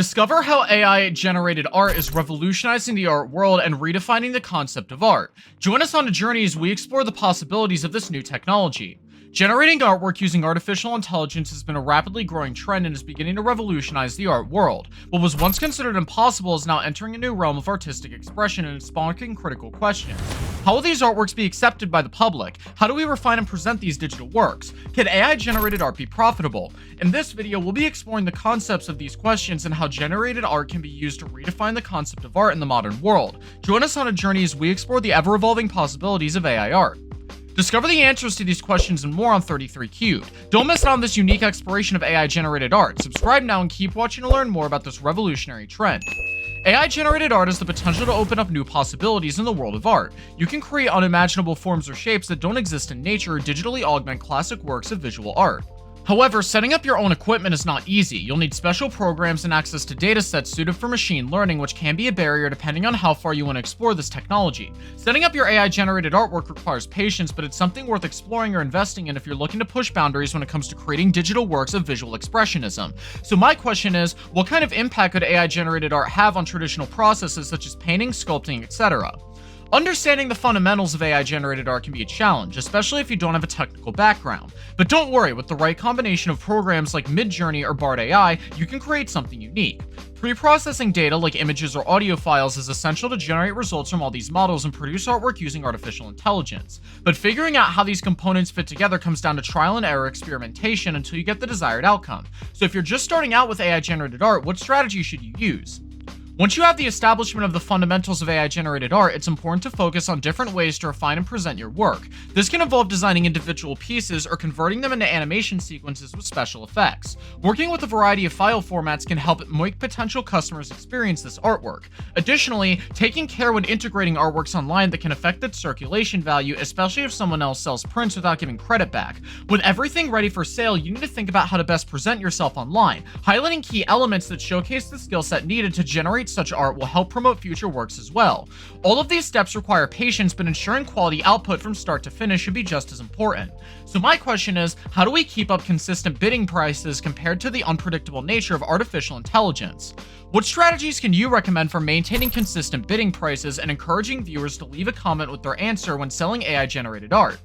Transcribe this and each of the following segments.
Discover how AI-generated art is revolutionizing the art world and redefining the concept of art. Join us on a journey as we explore the possibilities of this new technology. Generating artwork using artificial intelligence has been a rapidly growing trend and is beginning to revolutionize the art world. What was once considered impossible is now entering a new realm of artistic expression and is sparking critical questions. How will these artworks be accepted by the public? How do we refine and present these digital works? Can AI-generated art be profitable? In this video, we'll be exploring the concepts of these questions and how generated art can be used to redefine the concept of art in the modern world. Join us on a journey as we explore the ever-evolving possibilities of AI art. Discover the answers to these questions and more on 33 Cubed. Don't miss out on this unique exploration of AI-generated art. Subscribe now and keep watching to learn more about this revolutionary trend. AI-generated art has the potential to open up new possibilities in the world of art. You can create unimaginable forms or shapes that don't exist in nature or digitally augment classic works of visual art. However, setting up your own equipment is not easy. You'll need special programs and access to datasets suited for machine learning, which can be a barrier depending on how far you want to explore this technology. Setting up your AI-generated artwork requires patience, but it's something worth exploring or investing in if you're looking to push boundaries when it comes to creating digital works of visual expressionism. So my question is, what kind of impact could AI-generated art have on traditional processes such as painting, sculpting, etc.? Understanding the fundamentals of AI-generated art can be a challenge, especially if you don't have a technical background. But don't worry, with the right combination of programs like Midjourney or Bard AI, you can create something unique. Pre-processing data like images or audio files is essential to generate results from all these models and produce artwork using artificial intelligence. But figuring out how these components fit together comes down to trial and error experimentation until you get the desired outcome. So if you're just starting out with AI-generated art, what strategy should you use? Once you have the establishment of the fundamentals of AI-generated art, it's important to focus on different ways to refine and present your work. This can involve designing individual pieces or converting them into animation sequences with special effects. Working with a variety of file formats can help make potential customers experience this artwork. Additionally, taking care when integrating artworks online that can affect its circulation value, especially if someone else sells prints without giving credit back. With everything ready for sale, you need to think about how to best present yourself online. Highlighting key elements that showcase the skill set needed to generate such art will help promote future works as well. All of these steps require patience, but ensuring quality output from start to finish should be just as important. So my question is, how do we keep up consistent bidding prices compared to the unpredictable nature of artificial intelligence? What strategies can you recommend for maintaining consistent bidding prices and encouraging viewers to leave a comment with their answer when selling AI-generated art?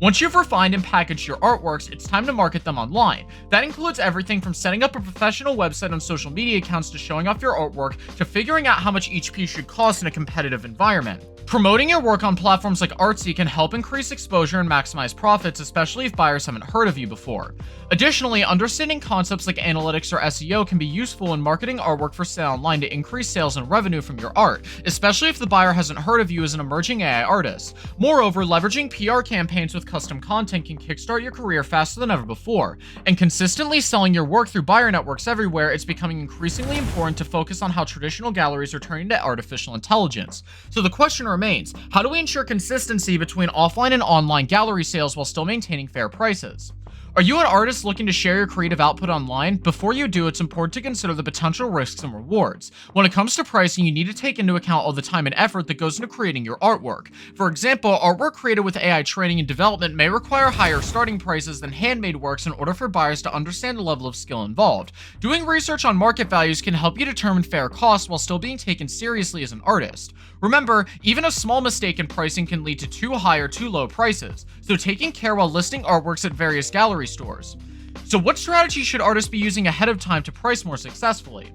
Once you've refined and packaged your artworks, it's time to market them online. That includes everything from setting up a professional website and social media accounts to showing off your artwork to figuring out how much each piece should cost in a competitive environment. Promoting your work on platforms like Artsy can help increase exposure and maximize profits, especially if buyers haven't heard of you before. Additionally, understanding concepts like analytics or SEO can be useful when marketing artwork for sale online to increase sales and revenue from your art, especially if the buyer hasn't heard of you as an emerging AI artist. Moreover, leveraging PR campaigns with custom content can kickstart your career faster than ever before. And consistently selling your work through buyer networks everywhere, it's becoming increasingly important to focus on how traditional galleries are turning to artificial intelligence. So the question remains, how do we ensure consistency between offline and online gallery sales while still maintaining fair prices? Are you an artist looking to share your creative output online? Before you do, it's important to consider the potential risks and rewards. When it comes to pricing, you need to take into account all the time and effort that goes into creating your artwork. For example, artwork created with AI training and development may require higher starting prices than handmade works in order for buyers to understand the level of skill involved. Doing research on market values can help you determine fair costs while still being taken seriously as an artist. Remember, even a small mistake in pricing can lead to too high or too low prices, so taking care while listing artworks at various gallery stores. So what strategy should artists be using ahead of time to price more successfully?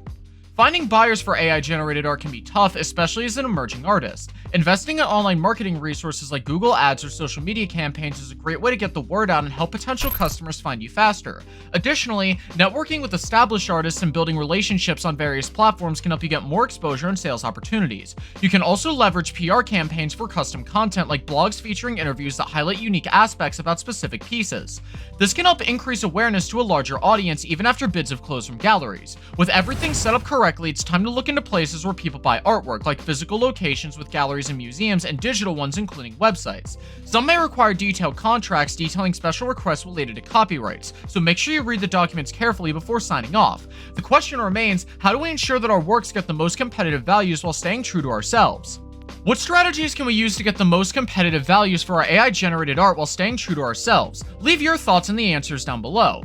Finding buyers for AI-generated art can be tough, especially as an emerging artist. Investing in online marketing resources like Google Ads or social media campaigns is a great way to get the word out and help potential customers find you faster. Additionally, networking with established artists and building relationships on various platforms can help you get more exposure and sales opportunities. You can also leverage PR campaigns for custom content like blogs featuring interviews that highlight unique aspects about specific pieces. This can help increase awareness to a larger audience even after bids have closed from galleries. With everything set up correctly, it's time to look into places where people buy artwork, like physical locations with galleries and museums, and digital ones including websites. Some may require detailed contracts detailing special requests related to copyrights, so make sure you read the documents carefully before signing off. The question remains, how do we ensure that our works get the most competitive values while staying true to ourselves? What strategies can we use to get the most competitive values for our AI-generated art while staying true to ourselves? Leave your thoughts and the answers down below.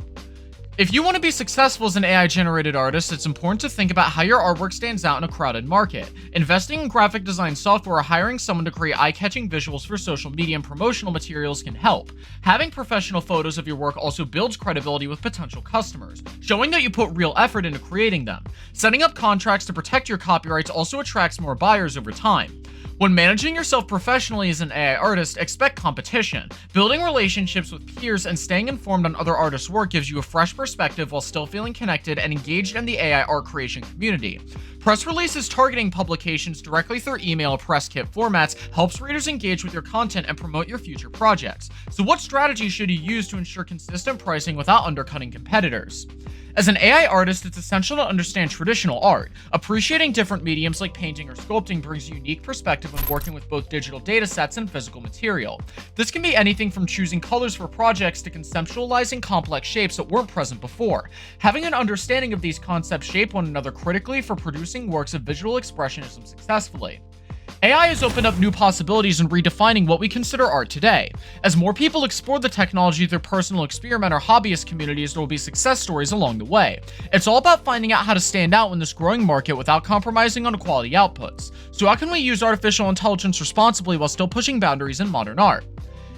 If you want to be successful as an AI-generated artist, it's important to think about how your artwork stands out in a crowded market. Investing in graphic design software or hiring someone to create eye-catching visuals for social media and promotional materials can help. Having professional photos of your work also builds credibility with potential customers, showing that you put real effort into creating them. Setting up contracts to protect your copyrights also attracts more buyers over time. When managing yourself professionally as an AI artist, expect competition. Building relationships with peers and staying informed on other artists' work gives you a fresh perspective while still feeling connected and engaged in the AI art creation community. Press releases targeting publications directly through email or press kit formats helps readers engage with your content and promote your future projects. So what strategy should you use to ensure consistent pricing without undercutting competitors? As an AI artist, it's essential to understand traditional art. Appreciating different mediums like painting or sculpting brings a unique perspective when working with both digital datasets and physical material. This can be anything from choosing colors for projects to conceptualizing complex shapes that weren't present before. Having an understanding of these concepts shape one another critically for producing works of visual expressionism successfully. AI has opened up new possibilities in redefining what we consider art today. As more people explore the technology through personal experiment or hobbyist communities, there will be success stories along the way. It's all about finding out how to stand out in this growing market without compromising on quality outputs. So how can we use artificial intelligence responsibly while still pushing boundaries in modern art?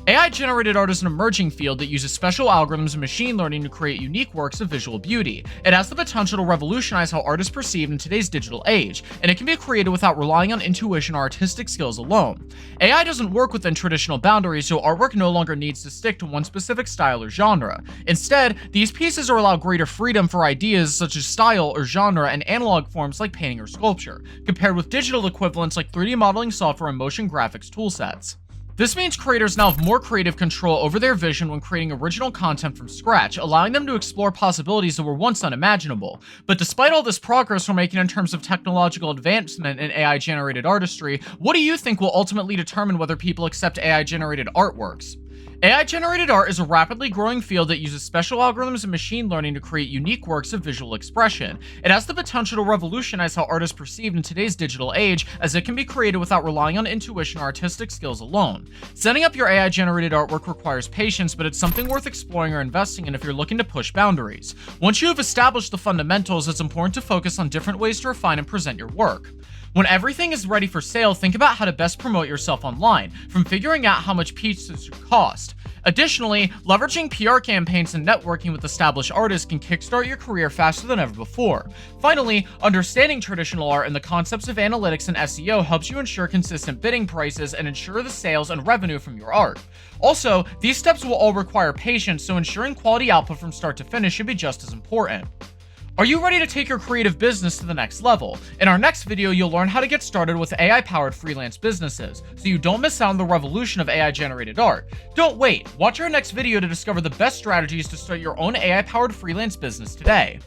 AI-generated art is an emerging field that uses special algorithms and machine learning to create unique works of visual beauty. It has the potential to revolutionize how art is perceived in today's digital age, and it can be created without relying on intuition or artistic skills alone. AI doesn't work within traditional boundaries, so artwork no longer needs to stick to one specific style or genre. Instead, these pieces are allowed greater freedom for ideas such as style or genre and analog forms like painting or sculpture, compared with digital equivalents like 3D modeling software and motion graphics toolsets. This means creators now have more creative control over their vision when creating original content from scratch, allowing them to explore possibilities that were once unimaginable. But despite all this progress we're making in terms of technological advancement in AI-generated artistry, what do you think will ultimately determine whether people accept AI-generated artworks? AI-generated art is a rapidly growing field that uses special algorithms and machine learning to create unique works of visual expression. It has the potential to revolutionize how art is perceived in today's digital age, as it can be created without relying on intuition or artistic skills alone. Setting up your AI-generated artwork requires patience, but it's something worth exploring or investing in if you're looking to push boundaries. Once you have established the fundamentals, it's important to focus on different ways to refine and present your work. When everything is ready for sale, think about how to best promote yourself online, from figuring out how much pieces should cost. Additionally, leveraging PR campaigns and networking with established artists can kickstart your career faster than ever before. Finally, understanding traditional art and the concepts of analytics and SEO helps you ensure consistent bidding prices and ensure the sales and revenue from your art. Also, these steps will all require patience, so ensuring quality output from start to finish should be just as important. Are you ready to take your creative business to the next level? In our next video, you'll learn how to get started with AI-powered freelance businesses, so you don't miss out on the revolution of AI-generated art. Don't wait, watch our next video to discover the best strategies to start your own AI-powered freelance business today.